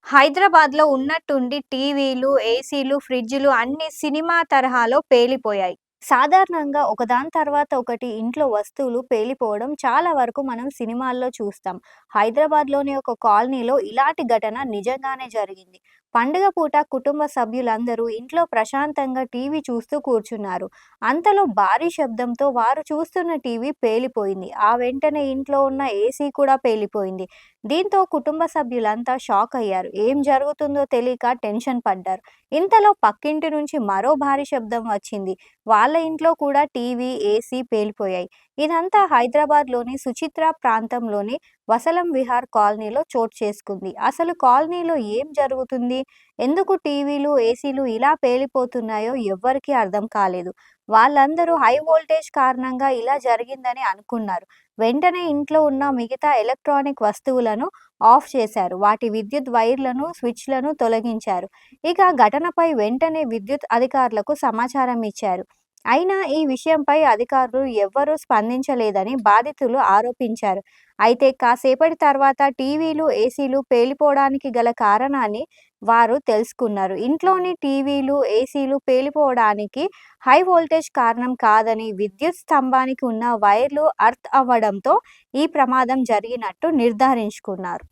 హైదరాబాద్‌లో ఉన్నట్టుండి టీవీలు, ఏసీలు, ఫ్రిడ్జులు అన్నీ సినిమా తరహాలో పేలిపోయాయి. సాధారణంగా ఒకదాని తర్వాత ఒకటి ఇంట్లో వస్తువులు పేలిపోవడం చాలా వరకు మనం సినిమాల్లో చూస్తాం. హైదరాబాద్‌లోని ఒక కాలనీలో ఇలాంటి ఘటన నిజంగానే జరిగింది. పండుగ పూట కుటుంబ సభ్యులందరూ ఇంట్లో ప్రశాంతంగా టీవీ చూస్తూ కూర్చున్నారు. అంతలో భారీ శబ్దంతో వారు చూస్తున్న టీవీ పేలిపోయింది. ఆ వెంటనే ఇంట్లో ఉన్న ఏసీ కూడా పేలిపోయింది. దీంతో కుటుంబ సభ్యులంతా షాక్ అయ్యారు. ఏం జరుగుతుందో తెలియక టెన్షన్ పడ్డారు. ఇంతలో పక్కింటి నుంచి మరో భారీ శబ్దం వచ్చింది. వాళ్ళ ఇంట్లో కూడా టీవీ, ఏసీ పేలిపోయాయి. ఇదంతా హైదరాబాద్‌లోని సుచిత్ర ప్రాంతంలోని వసలం విహార్ కాలనీలో చోటు చేసుకుంది. అసలు కాలనీలో ఏం జరుగుతుంది? ఎందుకు టీవీలు, ఏసీలు ఇలా పేలిపోతున్నాయో ఎవ్వరికీ అర్థం కాలేదు. వాళ్ళందరూ హై వోల్టేజ్ కారణంగా ఇలా జరిగిందని అనుకున్నారు. వెంటనే ఇంట్లో ఉన్న మిగతా ఎలక్ట్రానిక్ వస్తువులను ఆఫ్ చేశారు. వాటి విద్యుత్ వైర్లను, స్విచ్‌లను తొలగించారు. ఇక ఘటనపై వెంటనే విద్యుత్ అధికారులకు సమాచారం ఇచ్చారు. అయినా ఈ విషయంపై అధికారులు ఎవ్వరూ స్పందించలేదని బాధితులు ఆరోపించారు. అయితే కాసేపటి తర్వాత టీవీలు, ఏసీలు పేలిపోవడానికి గల కారణాన్ని వారు తెలుసుకున్నారు. ఇంట్లోని టీవీలు, ఏసీలు పేలిపోవడానికి హై వోల్టేజ్ కారణం కాదని, విద్యుత్ స్తంభానికి ఉన్న వైర్లు అర్త్ అవ్వడంతో ఈ ప్రమాదం జరిగినట్టు నిర్ధారించుకున్నారు.